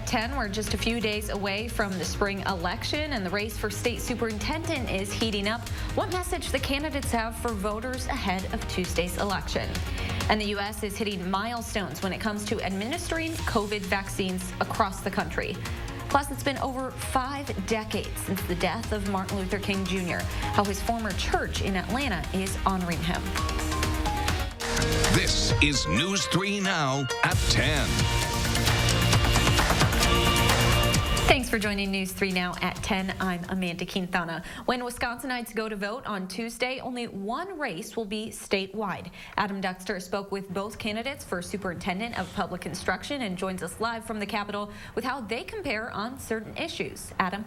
at 10. We're just a few days away from the spring election, and the race for state superintendent is heating up. What message the candidates have for voters ahead of Tuesday's election? And the U.S. is hitting milestones when it comes to administering COVID vaccines across the country. Plus, it's been over 5 decades since the death of Martin Luther King Jr., how his former church in Atlanta is honoring him. This is News 3 Now at 10. Thanks for joining News 3 Now at 10. I'm Amanda Quintana. When Wisconsinites go to vote on Tuesday, only one race will be statewide. Adam Duxter spoke with both candidates for Superintendent of Public Instruction and joins us live from the Capitol with how they compare on certain issues. Adam?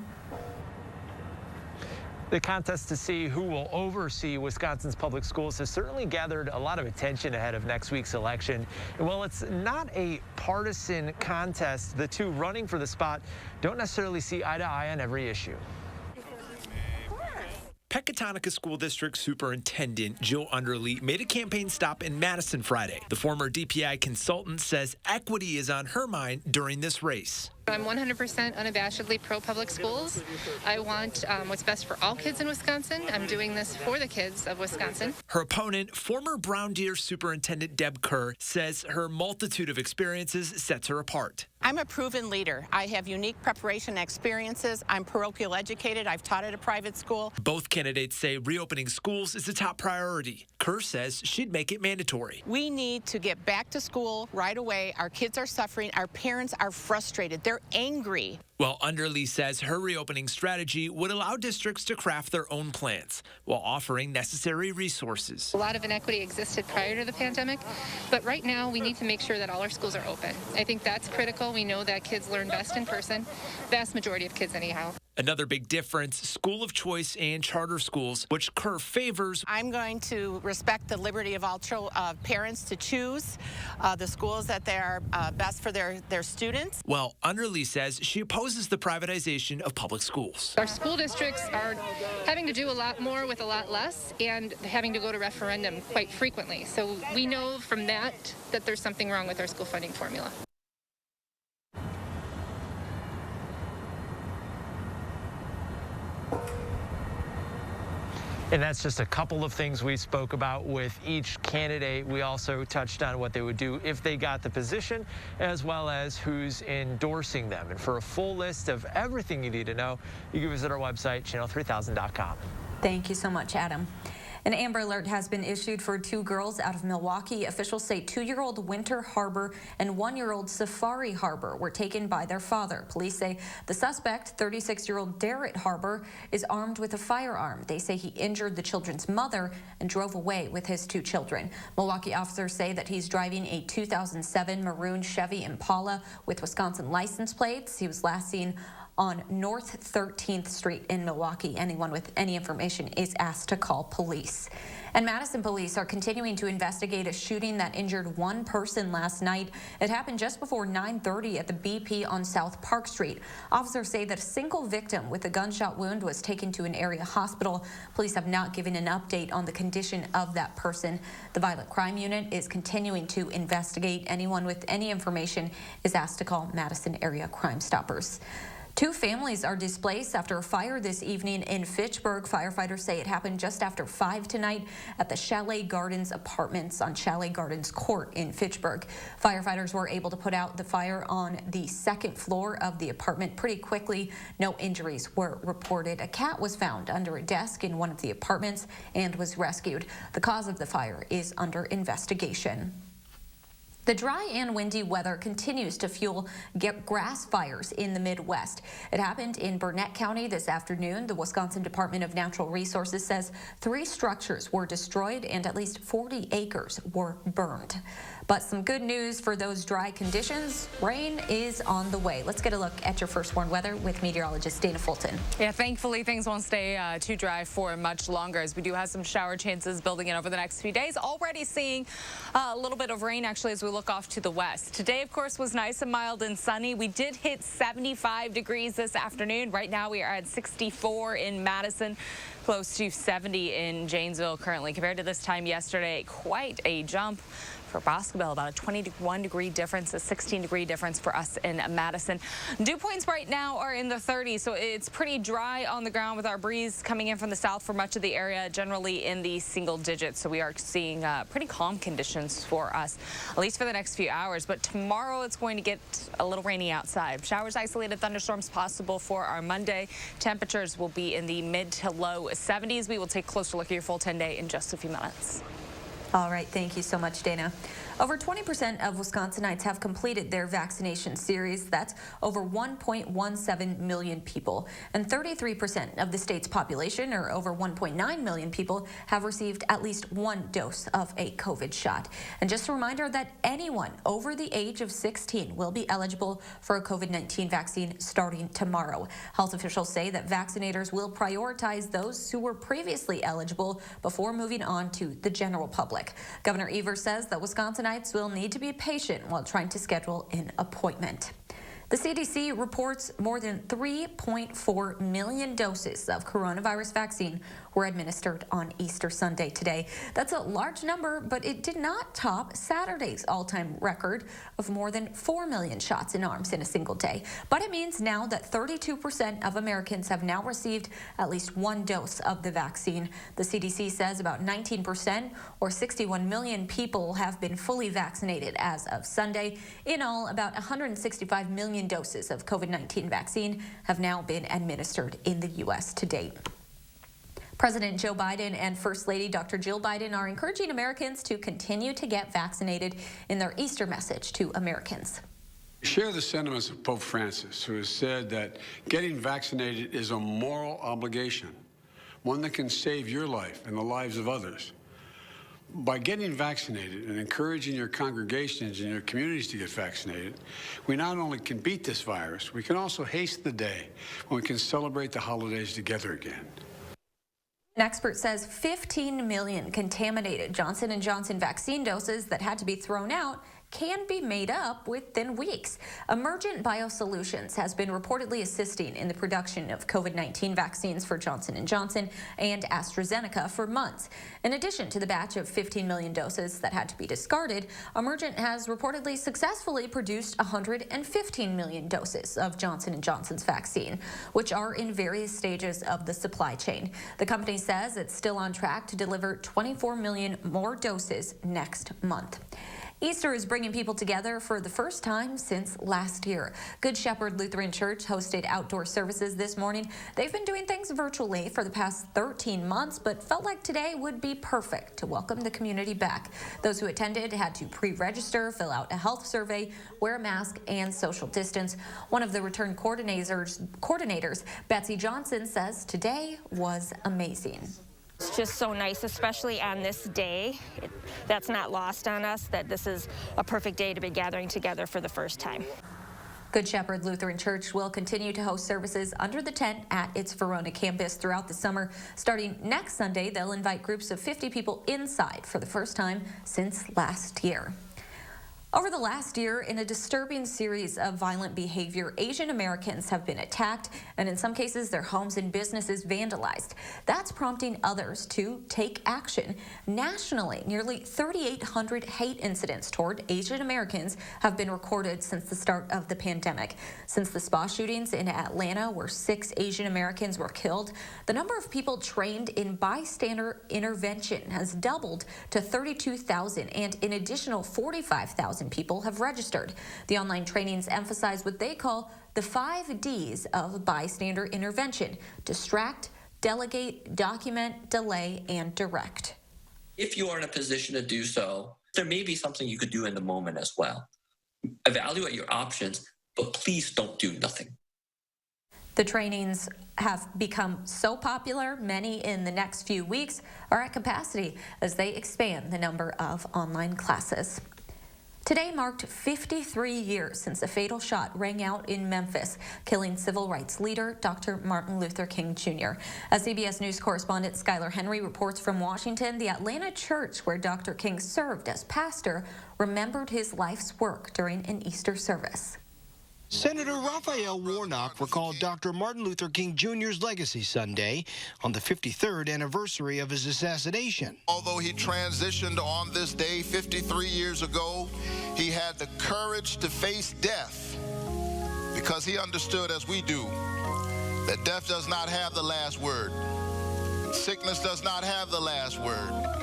The contest to see who will oversee Wisconsin's public schools has certainly gathered a lot of attention ahead of next week's election. And while it's not a partisan contest, the two running for the spot don't necessarily see eye to eye on every issue. Pecatonica School District Superintendent Jill Underly made a campaign stop in Madison Friday. The former DPI consultant says equity is on her mind during this race. I'm 100% unabashedly pro-public schools. I want what's best for all kids in Wisconsin. I'm doing this for the kids of Wisconsin. Her opponent, former Brown Deer Superintendent Deb Kerr, says her multitude of experiences sets her apart. I'm a proven leader. I have unique preparation experiences. I'm parochial educated. I've taught at a private school. Both candidates say reopening schools is a top priority. Kerr says she'd make it mandatory. We need to get back to school right away. Our kids are suffering. Our parents are frustrated. They're angry. Well, Underly says her reopening strategy would allow districts to craft their own plans while offering necessary resources. A lot of inequity existed prior to the pandemic, but right now we need to make sure that all our schools are open. I think that's critical. We know that kids learn best in person, vast majority of kids anyhow. Another big difference, school of choice and charter schools, which Kerr favors. I'm going to respect the liberty of all parents to choose the schools that they are best for their students. Well, Underly says she opposes the privatization of public schools. Our school districts are having to do a lot more with a lot less and having to go to referendum quite frequently. So we know from that there's something wrong with our school funding formula. And that's just a couple of things we spoke about with each candidate. We also touched on what they would do if they got the position, as well as who's endorsing them. And for a full list of everything you need to know, you can visit our website, channel3000.com. Thank you so much, Adam. An Amber Alert has been issued for 2 girls out of Milwaukee. Officials say 2-year-old Winter Harbor and 1-year-old Safari Harbor were taken by their father. Police say the suspect, 36-year-old Darrett Harbor, is armed with a firearm. They say he injured the children's mother and drove away with his 2 children. Milwaukee officers say that he's driving a 2007 maroon Chevy Impala with Wisconsin license plates. He was last seen on North 13th Street in Milwaukee. Anyone with any information is asked to call police. And Madison police are continuing to investigate a shooting that injured 1 person last night. It happened just before 9:30 at the BP on South Park Street. Officers say that a single victim with a gunshot wound was taken to an area hospital. Police have not given an update on the condition of that person. The Violent Crime Unit is continuing to investigate. Anyone with any information is asked to call Madison Area Crime Stoppers. 2 families are displaced after a fire this evening in Fitchburg. Firefighters say it happened just after 5 tonight at the Chalet Gardens apartments on Chalet Gardens Court in Fitchburg. Firefighters were able to put out the fire on the 2nd floor of the apartment pretty quickly. No injuries were reported. A cat was found under a desk in one of the apartments and was rescued. The cause of the fire is under investigation. The dry and windy weather continues to fuel grass fires in the Midwest. It happened in Burnett County this afternoon. The Wisconsin Department of Natural Resources says 3 structures were destroyed and at least 40 acres were burned. But some good news for those dry conditions. Rain is on the way. Let's get a look at your first warned weather with meteorologist Dana Fulton. Yeah, thankfully things won't stay too dry for much longer, as we do have some shower chances building in over the next few days. Already seeing a little bit of rain actually as we look off to the west. Today, of course, was nice and mild and sunny. We did hit 75 degrees this afternoon. Right now we are at 64 in Madison, close to 70 in Janesville currently. Compared to this time yesterday, quite a jump. For Boscoville, about a 21-degree difference, a 16-degree difference for us in Madison. Dew points right now are in the 30s, so it's pretty dry on the ground with our breeze coming in from the south for much of the area, generally in the single digits. So we are seeing pretty calm conditions for us, at least for the next few hours. But tomorrow it's going to get a little rainy outside. Showers, isolated thunderstorms possible for our Monday. Temperatures will be in the mid to low 70s. We will take a closer look at your full 10-day in just a few minutes. All right, thank you so much, Dana. Over 20% of Wisconsinites have completed their vaccination series. That's over 1.17 million people. And 33% of the state's population, or over 1.9 million people, have received at least one dose of a COVID shot. And just a reminder that anyone over the age of 16 will be eligible for a COVID-19 vaccine starting tomorrow. Health officials say that vaccinators will prioritize those who were previously eligible before moving on to the general public. Governor Evers says that Wisconsinites will need to be patient while trying to schedule an appointment. The CDC reports more than 3.4 million doses of coronavirus vaccine were administered on Easter Sunday today. That's a large number, but it did not top Saturday's all-time record of more than 4 million shots in arms in a single day. But it means now that 32% of Americans have now received at least one dose of the vaccine. The CDC says about 19%, or 61 million people, have been fully vaccinated as of Sunday. In all, about 165 million doses of COVID-19 vaccine have now been administered in the U.S. to date. President Joe Biden and First Lady Dr. Jill Biden are encouraging Americans to continue to get vaccinated in their Easter message to Americans. Share the sentiments of Pope Francis, who has said that getting vaccinated is a moral obligation, one that can save your life and the lives of others. By getting vaccinated and encouraging your congregations and your communities to get vaccinated, we not only can beat this virus, we can also hasten the day when we can celebrate the holidays together again. An expert says 15 million contaminated Johnson & Johnson vaccine doses that had to be thrown out can be made up within weeks. Emergent Biosolutions has been reportedly assisting in the production of COVID-19 vaccines for Johnson & Johnson and AstraZeneca for months. In addition to the batch of 15 million doses that had to be discarded, Emergent has reportedly successfully produced 115 million doses of Johnson & Johnson's vaccine, which are in various stages of the supply chain. The company says it's still on track to deliver 24 million more doses next month. Easter is bringing people together for the first time since last year. Good Shepherd Lutheran Church hosted outdoor services this morning. They've been doing things virtually for the past 13 months, but felt like today would be perfect to welcome the community back. Those who attended had to pre-register, fill out a health survey, wear a mask, and social distance. One of the return coordinators, Betsy Johnson, says today was amazing. It's just so nice, especially on this day. That's not lost on us, that this is a perfect day to be gathering together for the first time. Good Shepherd Lutheran Church will continue to host services under the tent at its Verona campus throughout the summer. Starting next Sunday, they'll invite groups of 50 people inside for the first time since last year. Over the last year, in a disturbing series of violent behavior, Asian Americans have been attacked and in some cases their homes and businesses vandalized. That's prompting others to take action. Nationally, nearly 3,800 hate incidents toward Asian Americans have been recorded since the start of the pandemic. Since the spa shootings in Atlanta, where 6 Asian Americans were killed, the number of people trained in bystander intervention has doubled to 32,000, and an additional 45,000 people have registered. The online trainings emphasize what they call the 5 Ds of bystander intervention: distract, delegate, document, delay, and direct. If you are in a position to do so, there may be something you could do in the moment as well. Evaluate your options, but please don't do nothing. The trainings have become so popular, many in the next few weeks are at capacity as they expand the number of online classes. Today marked 53 years since a fatal shot rang out in Memphis, killing civil rights leader Dr. Martin Luther King Jr. As CBS News correspondent Skylar Henry reports from Washington, the Atlanta church where Dr. King served as pastor remembered his life's work during an Easter service. Senator Raphael Warnock recalled Dr. Martin Luther King Jr.'s legacy Sunday on the 53rd anniversary of his assassination. Although he transitioned on this day 53 years ago, he had the courage to face death because he understood, as we do, that death does not have the last word. Sickness does not have the last word.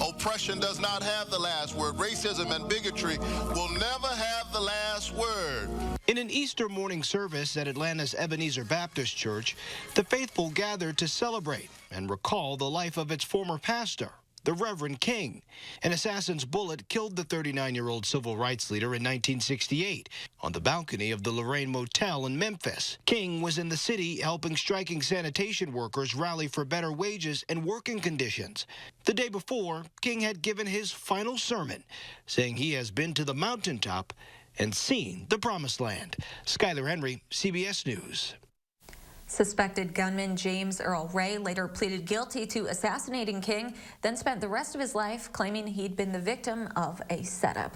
Oppression does not have the last word. Racism and bigotry will never have the last word. In an Easter morning service at Atlanta's Ebenezer Baptist Church, the faithful gathered to celebrate and recall the life of its former pastor, the Reverend King. An assassin's bullet killed the 39-year-old civil rights leader in 1968 on the balcony of the Lorraine Motel in Memphis. King was in the city helping striking sanitation workers rally for better wages and working conditions. The day before, King had given his final sermon, saying he has been to the mountaintop and seen the promised land. Skyler Henry, CBS News. Suspected gunman James Earl Ray later pleaded guilty to assassinating King, then spent the rest of his life claiming he'd been the victim of a setup.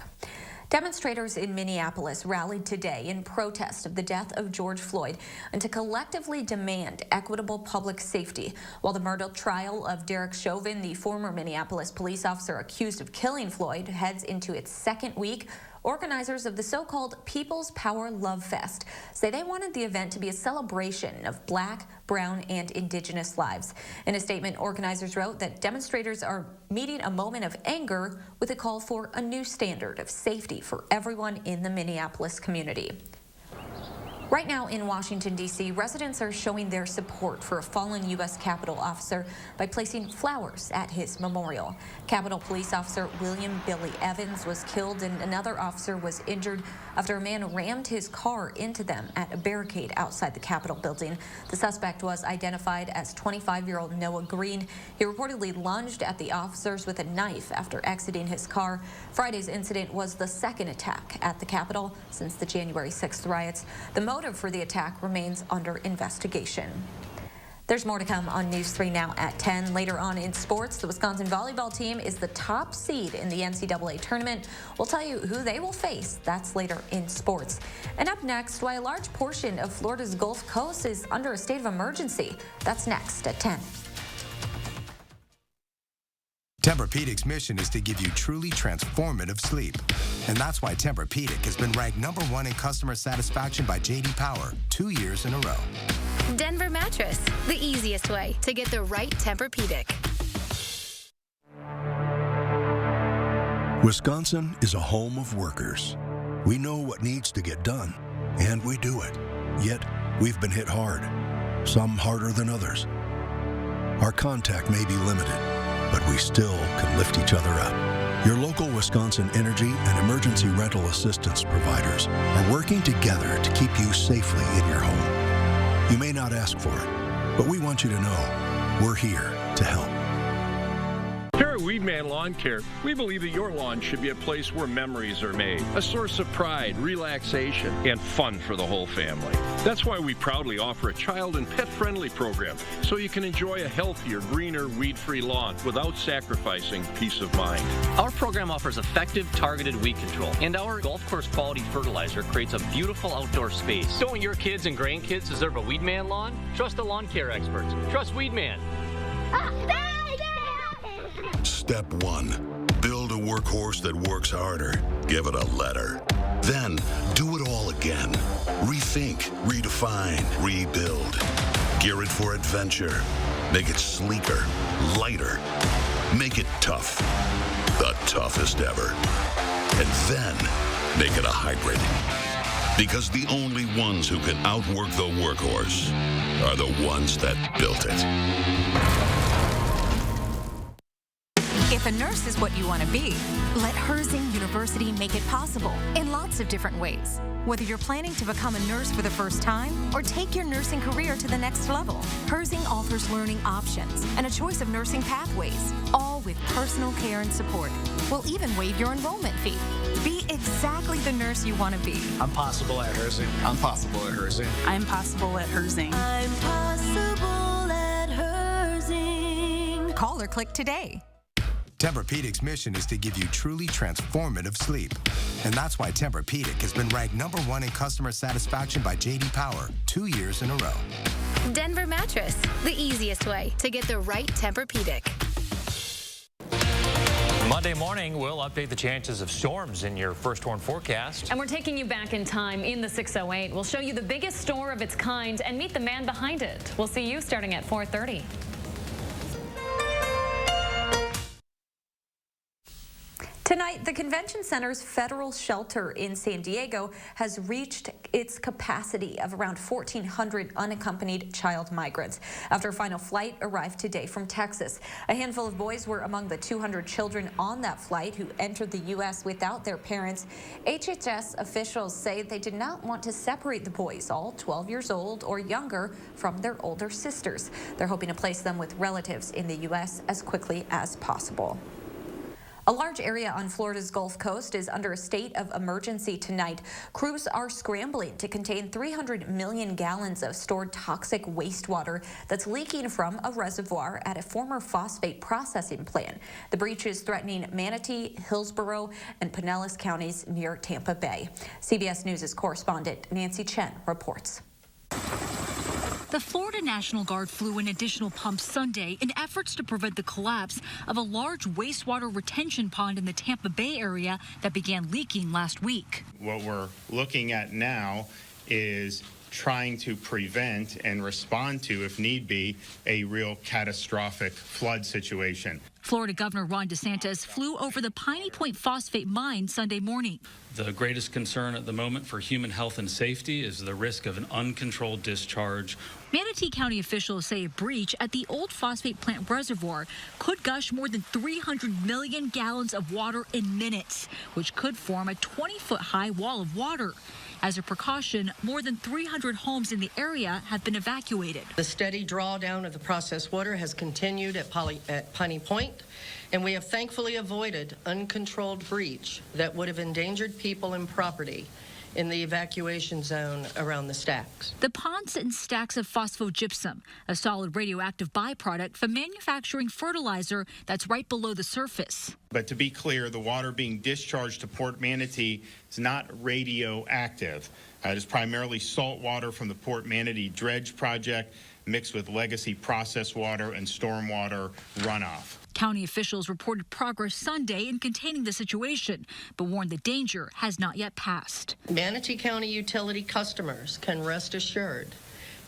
Demonstrators in Minneapolis rallied today in protest of the death of George Floyd and to collectively demand equitable public safety. While the murder trial of Derek Chauvin, the former Minneapolis police officer accused of killing Floyd, heads into its second week, organizers of the so-called People's Power Love Fest say they wanted the event to be a celebration of Black, brown, and Indigenous lives. In a statement, organizers wrote that demonstrators are meeting a moment of anger with a call for a new standard of safety for everyone in the Minneapolis community. Right now in Washington, D.C., residents are showing their support for a fallen U.S. Capitol officer by placing flowers at his memorial. Capitol Police Officer William Billy Evans was killed and another officer was injured after a man rammed his car into them at a barricade outside the Capitol building. The suspect was identified as 25-year-old Noah Green. He reportedly lunged at the officers with a knife after exiting his car. Friday's incident was the second attack at the Capitol since the January 6th riots. The motive for the attack remains under investigation. There's more to come on News 3 Now at 10. Later on in sports, the Wisconsin volleyball team is the top seed in the NCAA tournament. We'll tell you who they will face. That's later in sports. And up next, why a large portion of Florida's Gulf Coast is under a state of emergency. That's next at 10. Tempur-Pedic's mission is to give you truly transformative sleep. And that's why Tempur-Pedic has been ranked #1 in customer satisfaction by J.D. Power 2 years in a row. Denver Mattress, the easiest way to get the right Tempur-Pedic. Wisconsin is a home of workers. We know what needs to get done, and we do it. Yet, we've been hit hard, some harder than others. Our contact may be limited, but we still can lift each other up. Your local Wisconsin energy and emergency rental assistance providers are working together to keep you safely in your home. You may not ask for it, but we want you to know we're here to help. Here at Weedman Lawn Care, we believe that your lawn should be a place where memories are made, a source of pride, relaxation, and fun for the whole family. That's why we proudly offer a child and pet-friendly program, so you can enjoy a healthier, greener, weed-free lawn without sacrificing peace of mind. Our program offers effective, targeted weed control, and our golf course quality fertilizer creates a beautiful outdoor space. Don't your kids and grandkids deserve a Weedman lawn? Trust the lawn care experts. Trust Weedman. Step 1, build a workhorse that works harder. Give it a letter. Then, do it all again. Rethink, redefine, rebuild. Gear it for adventure. Make it sleeker, lighter. Make it tough. The toughest ever. And then, make it a hybrid. Because the only ones who can outwork the workhorse are the ones that built it. If a nurse is what you want to be, let Herzing University make it possible in lots of different ways. Whether you're planning to become a nurse for the first time or take your nursing career to the next level, Herzing offers learning options and a choice of nursing pathways, all with personal care and support. We'll even waive your enrollment fee. Be exactly the nurse you want to be. I'm possible at Herzing. I'm possible at Herzing. I'm possible at Herzing. I'm possible at Herzing. Call or click today. Tempur-Pedic's mission is to give you truly transformative sleep. And that's why Tempur-Pedic has been ranked #1 in customer satisfaction by J.D. Power 2 years in a row. Denver Mattress, the easiest way to get the right Tempur-Pedic. Monday morning, we'll update the chances of storms in your first storm forecast. And we're taking you back in time in the 608. We'll show you the biggest storm of its kind and meet the man behind it. We'll see you starting at 4:30. Tonight, the Convention Center's federal shelter in San Diego has reached its capacity of around 1,400 unaccompanied child migrants after a final flight arrived today from Texas. A handful of boys were among the 200 children on that flight who entered the U.S. without their parents. HHS officials say they did not want to separate the boys, all 12 years old or younger, from their older sisters. They're hoping to place them with relatives in the U.S. as quickly as possible. A large area on Florida's Gulf Coast is under a state of emergency tonight. Crews are scrambling to contain 300 million gallons of stored toxic wastewater that's leaking from a reservoir at a former phosphate processing plant. The breach is threatening Manatee, Hillsborough, and Pinellas counties near Tampa Bay. CBS News' correspondent Nancy Chen reports. The Florida National Guard flew in additional pumps Sunday in efforts to prevent the collapse of a large wastewater retention pond in the Tampa Bay area that began leaking last week. What we're looking at now is trying to prevent and respond to, if need be, a real catastrophic flood situation. Florida Governor Ron DeSantis flew over the Piney Point phosphate mine Sunday morning. The greatest concern at the moment for human health and safety is the risk of an uncontrolled discharge. Manatee County officials say a breach at the old phosphate plant reservoir could gush more than 300 million gallons of water in minutes, which could form a 20-foot high wall of water. As a precaution, more than 300 homes in the area have been evacuated. The steady drawdown of the processed water has continued at Piney Point, and we have thankfully avoided uncontrolled breach that would have endangered people and property in the evacuation zone around the stacks. The ponds sit in stacks of phosphogypsum, a solid radioactive byproduct from manufacturing fertilizer that's right below the surface. But to be clear, the water being discharged to Port Manatee is not radioactive. It is primarily salt water from the Port Manatee Dredge Project mixed with legacy processed water and stormwater runoff. County officials reported progress Sunday in containing the situation, but warned the danger has not yet passed. Manatee County utility customers can rest assured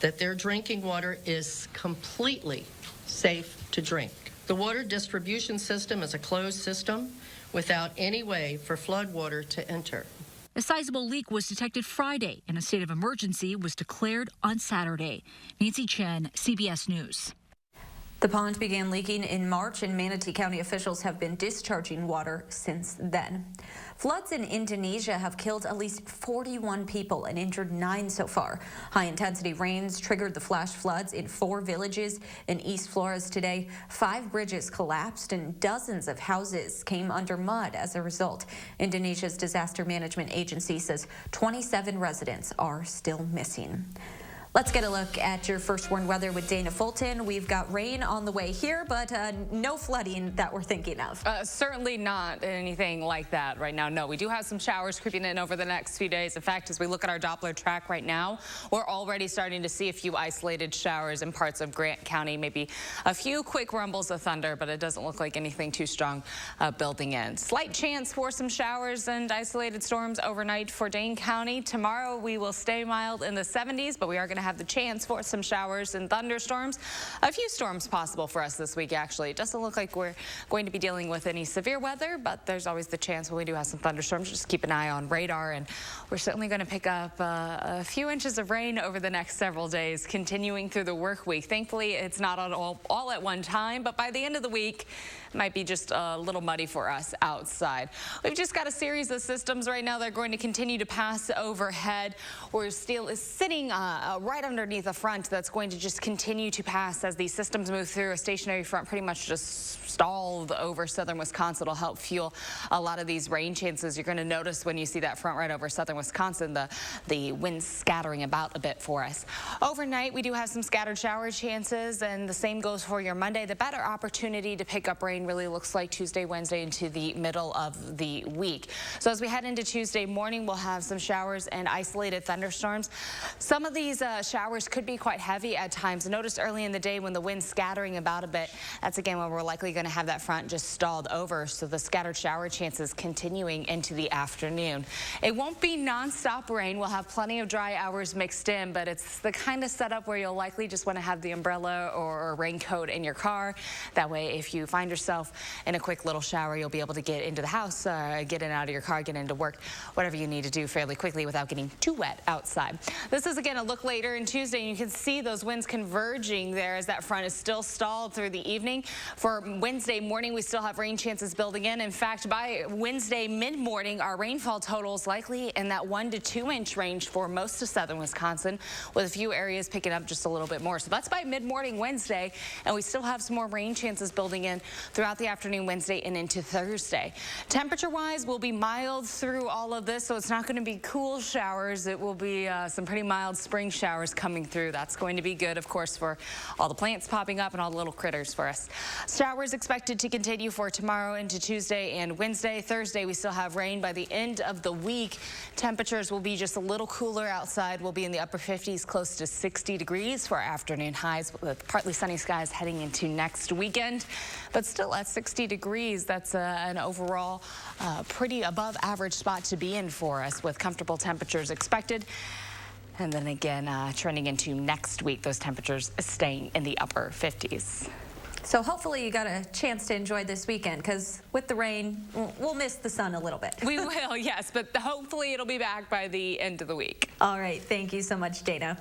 that their drinking water is completely safe to drink. The water distribution system is a closed system without any way for flood water to enter. A sizable leak was detected Friday, and a state of emergency was declared on Saturday. Nancy Chen, CBS News. The pond began leaking in March, and Manatee County officials have been discharging water since then. Floods in Indonesia have killed at least 41 people and injured 9 so far. High-intensity rains triggered the flash floods in 4 villages in East Flores today. 5 bridges collapsed and dozens of houses came under mud as a result. Indonesia's disaster management agency says 27 residents are still missing. Let's get a look at your first warned weather with Dana Fulton. We've got rain on the way here, but no flooding that we're thinking of. Certainly not anything like that right now. No, we do have some showers creeping in over the next few days. In fact, as we look at our Doppler track right now, we're already starting to see a few isolated showers in parts of Grant County, maybe a few quick rumbles of thunder, but it doesn't look like anything too strong building in. Slight chance for some showers and isolated storms overnight for Dane County. Tomorrow we will stay mild in the 70s, but we are going to have the chance for some showers and thunderstorms. A few storms possible for us this week, actually. It doesn't look like we're going to be dealing with any severe weather, but there's always the chance when we do have some thunderstorms. Just keep an eye on radar, and we're certainly going to pick up a few inches of rain over the next several days, continuing through the work week. Thankfully, it's not all at one time, but by the end of the week, it might be just a little muddy for us outside. We've just got a series of systems right now that are going to continue to pass overhead. We're still sitting right underneath a front that's going to just continue to pass as these systems move through. A stationary front pretty much just stalled over southern Wisconsin. It'll help fuel a lot of these rain chances. You're going to notice when you see that front right over southern Wisconsin, the wind scattering about a bit for us. Overnight, we do have some scattered shower chances, and the same goes for your Monday. The better opportunity to pick up rain rain really looks like Tuesday, Wednesday into the middle of the week. So as we head into Tuesday morning, we'll have some showers and isolated thunderstorms. Some of these showers could be quite heavy at times. Notice early in the day when the wind's scattering about a bit, that's again when we're likely going to have that front just stalled over. So the scattered shower chances continuing into the afternoon. It won't be nonstop rain. We'll have plenty of dry hours mixed in, but it's the kind of setup where you'll likely just want to have the umbrella or a raincoat in your car. That way, if you find yourself in a quick little shower, you'll be able to get into the house, get in and out of your car, get into work, whatever you need to do fairly quickly without getting too wet outside. This is again a look later in Tuesday, and you can see those winds converging there as that front is still stalled through the evening. For Wednesday morning, we still have rain chances building in. In fact, by Wednesday mid-morning, our rainfall totals likely in that 1 to 2 inch range for most of southern Wisconsin, with a few areas picking up just a little bit more. So that's by mid-morning Wednesday, and we still have some more rain chances building in throughout the afternoon Wednesday and into Thursday. Temperature-wise, we'll be mild through all of this, so it's not going to be cool showers. It will be some pretty mild spring showers coming through. That's going to be good, of course, for all the plants popping up and all the little critters for us. Showers expected to continue for tomorrow into Tuesday and Wednesday. Thursday, we still have rain by the end of the week. Temperatures will be just a little cooler outside. We'll be in the upper 50s, close to 60 degrees for our afternoon highs, with partly sunny skies heading into next weekend. But still at 60 degrees, that's an overall pretty above average spot to be in for us, with comfortable temperatures expected. And then again, trending into next week, those temperatures staying in the upper 50s. So hopefully you got a chance to enjoy this weekend, because with the rain, we'll miss the sun a little bit. We will, yes, but hopefully it'll be back by the end of the week. All right, thank you so much, Dana.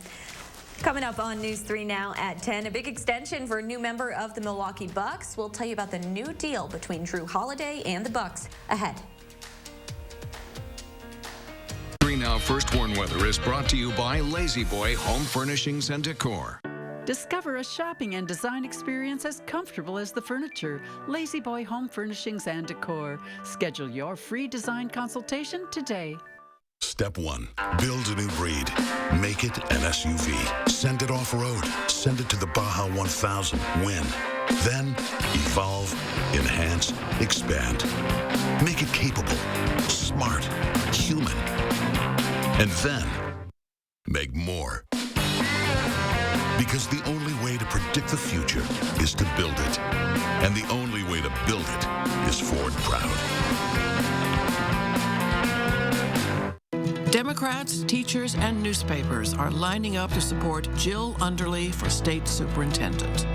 Coming up on News 3 now at 10, a big extension for a new member of the Milwaukee Bucks. We'll tell you about the new deal between Drew Holiday and the Bucks ahead. Now First Warn Weather is brought to you by Lazy Boy Home Furnishings and Decor. Discover a shopping and design experience as comfortable as the furniture. Lazy Boy Home Furnishings and Decor. Schedule your free design consultation today. Step 1. Build a new breed. Make it an SUV. Send it off-road. Send it to the Baja 1000. Win. Then evolve, enhance, expand. Make it capable, smart, human. And then make more. Because the only way to predict the future is to build it. And the only way to build it is Ford proud. Democrats, teachers, and newspapers are lining up to support Jill Underly for state superintendent.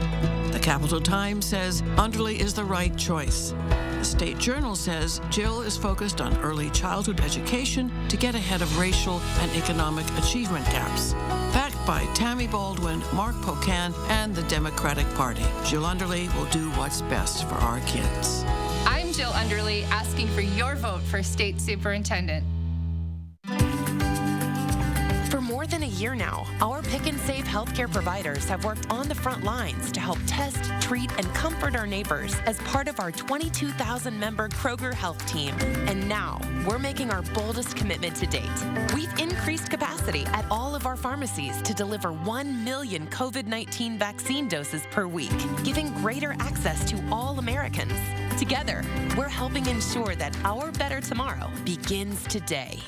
The Capital Times says Underly is the right choice. The State Journal says Jill is focused on early childhood education to get ahead of racial and economic achievement gaps. Backed by Tammy Baldwin, Mark Pocan, and the Democratic Party, Jill Underly will do what's best for our kids. I'm Jill Underly, asking for your vote for state superintendent. For more than a year now, our Pick and Save healthcare providers have worked on the front lines to help test, treat, and comfort our neighbors as part of our 22,000-member Kroger Health Team. And now, we're making our boldest commitment to date. We've increased capacity at all of our pharmacies to deliver 1 million COVID-19 vaccine doses per week, giving greater access to all Americans. Together, we're helping ensure that our better tomorrow begins today.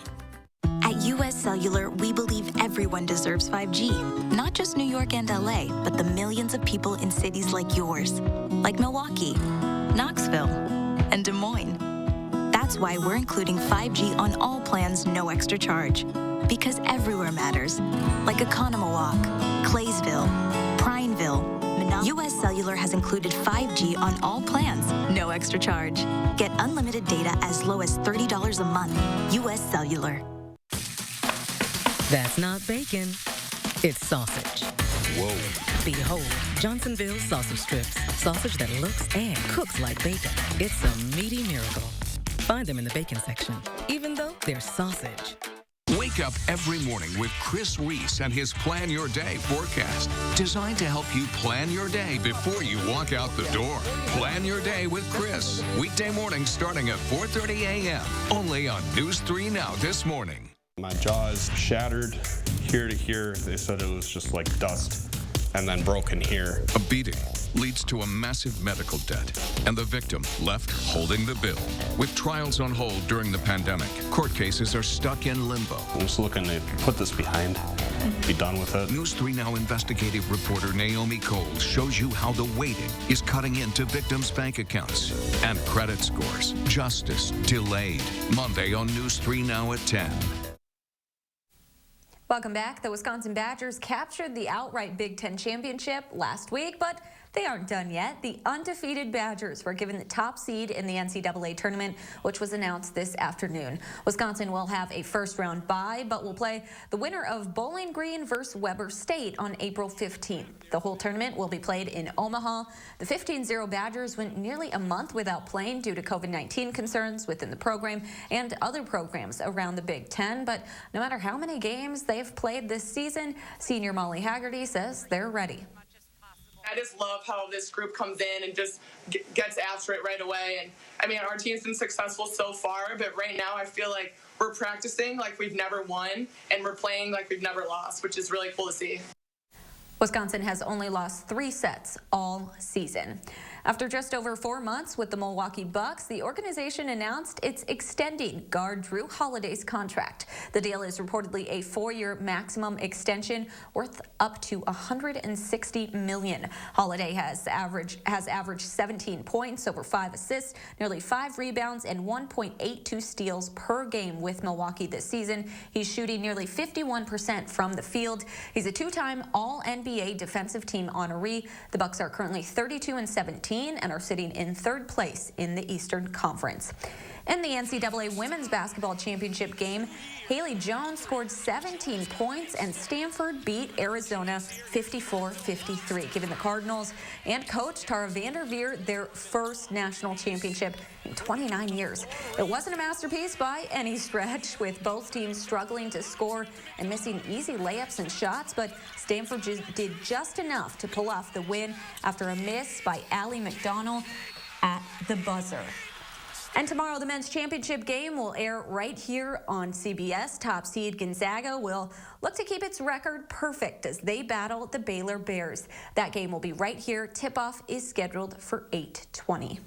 At U.S. Cellular, we believe everyone deserves 5G. Not just New York and L.A., but the millions of people in cities like yours, like Milwaukee, Knoxville, and Des Moines. That's why we're including 5G on all plans, no extra charge. Because everywhere matters, like Economawalk, Claysville, Prineville. U.S. Cellular has included 5G on all plans, no extra charge. Get unlimited data as low as $30 a month. U.S. Cellular. That's not bacon, it's sausage. Whoa. Behold, Johnsonville sausage strips. Sausage that looks and cooks like bacon. It's a meaty miracle. Find them in the bacon section, even though they're sausage. Wake up every morning with Chris Reese and his Plan Your Day forecast, designed to help you plan your day before you walk out the door. Plan Your Day with Chris, weekday mornings starting at 4:30 a.m. only on News 3 Now this morning. My jaw is shattered, ear to ear. They said it was just like dust and then broken here. A beating leads to a massive medical debt, and the victim left holding the bill. With trials on hold during the pandemic, court cases are stuck in limbo. I'm just looking to put this behind, be done with it. News 3 Now investigative reporter Naomi Cole shows you how the waiting is cutting into victims' bank accounts and credit scores. Justice delayed. Monday on News 3 Now at 10. Welcome back. The Wisconsin Badgers captured the outright Big Ten championship last week, but they aren't done yet. The undefeated Badgers were given the top seed in the NCAA tournament, which was announced this afternoon. Wisconsin will have a first-round bye, but will play the winner of Bowling Green versus Weber State on April 15th. The whole tournament will be played in Omaha. The 15-0 Badgers went nearly a month without playing due to COVID-19 concerns within the program and other programs around the Big Ten. But no matter how many games they've played this season, senior Molly Haggerty says they're ready. I just love how this group comes in and just gets after it right away. And I mean, our team's been successful so far, but right now I feel like we're practicing like we've never won and we're playing like we've never lost, which is really cool to see. Wisconsin has only lost 3 sets all season. After just over 4 months with the Milwaukee Bucks, the organization announced it's extending guard Drew Holiday's contract. The deal is reportedly a 4-year maximum extension worth up to $160 million. Holiday has averaged 17 points, over 5 assists, nearly 5 rebounds, and 1.82 steals per game with Milwaukee this season. He's shooting nearly 51% from the field. He's a 2-time All-NBA defensive team honoree. The Bucks are currently 32-17. And are sitting in 3rd place in the Eastern Conference. In the NCAA Women's Basketball Championship game, Haley Jones scored 17 points and Stanford beat Arizona 54-53, giving the Cardinals and coach Tara Vanderveer their first national championship in 29 years. It wasn't a masterpiece by any stretch, with both teams struggling to score and missing easy layups and shots, but Stanford did just enough to pull off the win after a miss by Allie McDonald at the buzzer. And tomorrow, the men's championship game will air right here on CBS. Top seed Gonzaga will look to keep its record perfect as they battle the Baylor Bears. That game will be right here. Tip-off is scheduled for 8:20.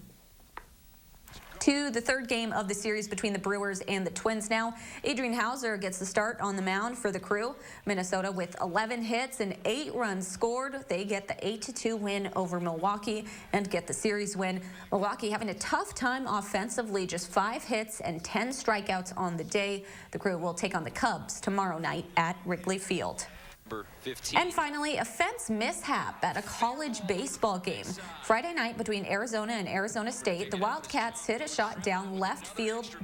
To the 3rd game of the series between the Brewers and the Twins now. Adrian Hauser gets the start on the mound for the Crew. Minnesota with 11 hits and 8 runs scored. They get the 8-2 win over Milwaukee and get the series win. Milwaukee having a tough time offensively, just 5 hits and 10 strikeouts on the day. The Crew will take on the Cubs tomorrow night at Wrigley Field. 15. And finally, a fence mishap at a college baseball game. Friday night between Arizona and Arizona State, the Wildcats hit a shot down the left field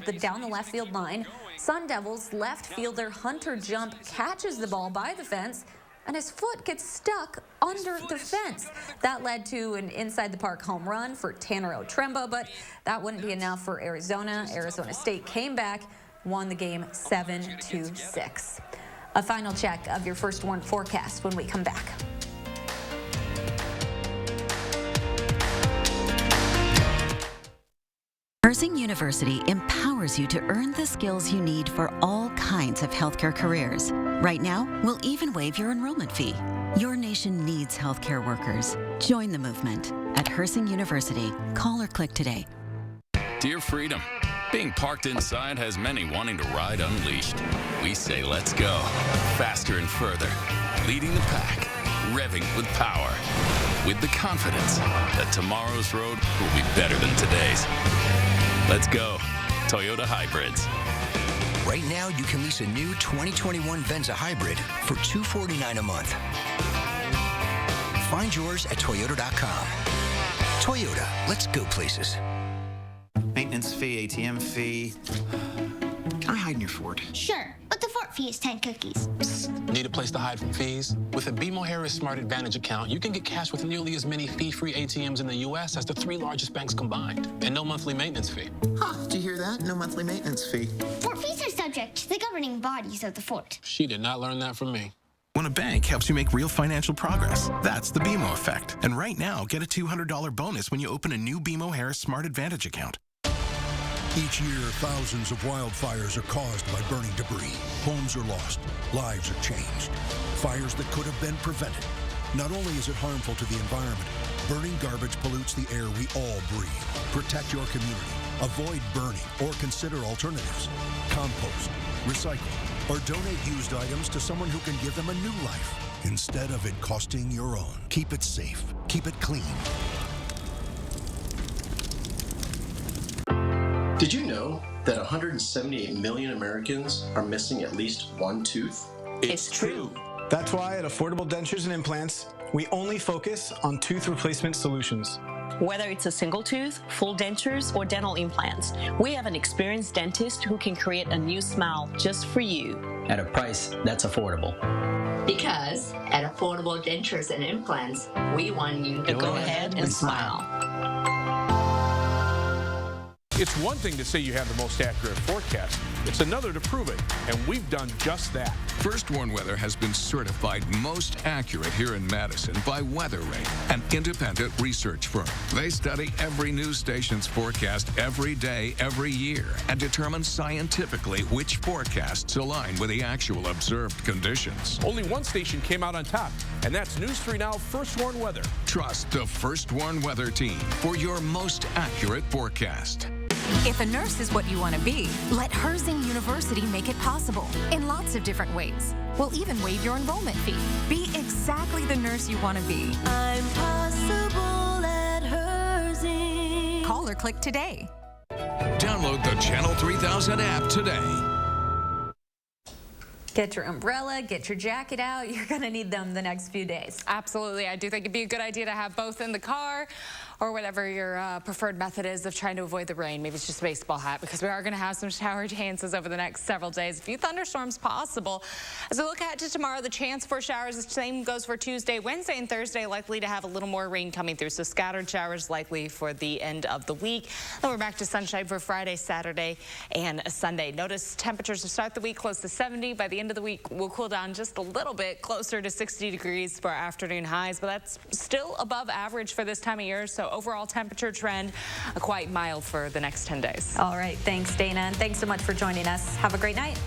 line. Sun Devils left fielder Hunter Jump catches the ball by the fence, and his foot gets stuck under the fence. That led to an inside the park home run for Tanner Otremba, but that wouldn't be enough for Arizona. Arizona State came back, won the game 7-6. A final check of your First Warn forecast when we come back. Herzing University empowers you to earn the skills you need for all kinds of healthcare careers. Right now, we'll even waive your enrollment fee. Your nation needs healthcare workers. Join the movement at Herzing University. Call or click today. Dear Freedom, being parked inside has many wanting to ride unleashed. We say let's go, faster and further, leading the pack, revving with power, with the confidence that tomorrow's road will be better than today's. Let's go, Toyota Hybrids. Right now, you can lease a new 2021 Venza Hybrid for $249 a month. Find yours at Toyota.com. Toyota, let's go places. Maintenance fee, ATM fee. Can I hide in your fort? Sure, but the fort fee is 10 cookies. Need a place to hide from fees? With a BMO Harris Smart Advantage account, you can get cash with nearly as many fee-free ATMs in the U.S. as the 3 largest banks combined, and no monthly maintenance fee. Huh, did you hear that? No monthly maintenance fee. Fort fees are subject to the governing bodies of the fort. She did not learn that from me. When a bank helps you make real financial progress, that's the BMO effect. And right now, get a $200 bonus when you open a new BMO Harris Smart Advantage account. Each year, thousands of wildfires are caused by burning debris. Homes are lost. Lives are changed. Fires that could have been prevented. Not only is it harmful to the environment, burning garbage pollutes the air we all breathe. Protect your community. Avoid burning or consider alternatives. Compost, recycle, or donate used items to someone who can give them a new life instead of it costing your own. Keep it safe. Keep it clean. Did you know that 178 million Americans are missing at least one tooth? It's true. That's why at Affordable Dentures and Implants, we only focus on tooth replacement solutions. Whether it's a single tooth, full dentures, or dental implants, we have an experienced dentist who can create a new smile just for you. At a price that's affordable. Because at Affordable Dentures and Implants, we want you to go ahead and smile. It's one thing to say you have the most accurate forecast. It's another to prove it, and we've done just that. First Warn Weather has been certified most accurate here in Madison by WeatherRate, an independent research firm. They study every news station's forecast every day, every year, and determine scientifically which forecasts align with the actual observed conditions. Only one station came out on top, and that's News 3 Now First Warn Weather. Trust the First Warn Weather team for your most accurate forecast. If a nurse is what you want to be, let Herzing University make it possible in lots of different ways. We'll even waive your enrollment fee. Be exactly the nurse you want to be. I'm possible at Herzing. Call or click today. Download the Channel 3000 app today. Get your umbrella, get your jacket out. You're going to need them the next few days. Absolutely. I do think it'd be a good idea to have both in the car or whatever your preferred method is of trying to avoid the rain. Maybe it's just a baseball hat, because we are going to have some shower chances over the next several days. A few thunderstorms possible. As we look ahead to tomorrow, the chance for showers, the same goes for Tuesday, Wednesday, and Thursday, likely to have a little more rain coming through. So scattered showers likely for the end of the week. Then we're back to sunshine for Friday, Saturday, and Sunday. Notice temperatures to start the week close to 70. By the end of the week, we'll cool down just a little bit, closer to 60 degrees for our afternoon highs, but that's still above average for this time of year. So overall temperature trend quite mild for the next 10 days. All right. Thanks, Dana. And thanks so much for joining us. Have a great night.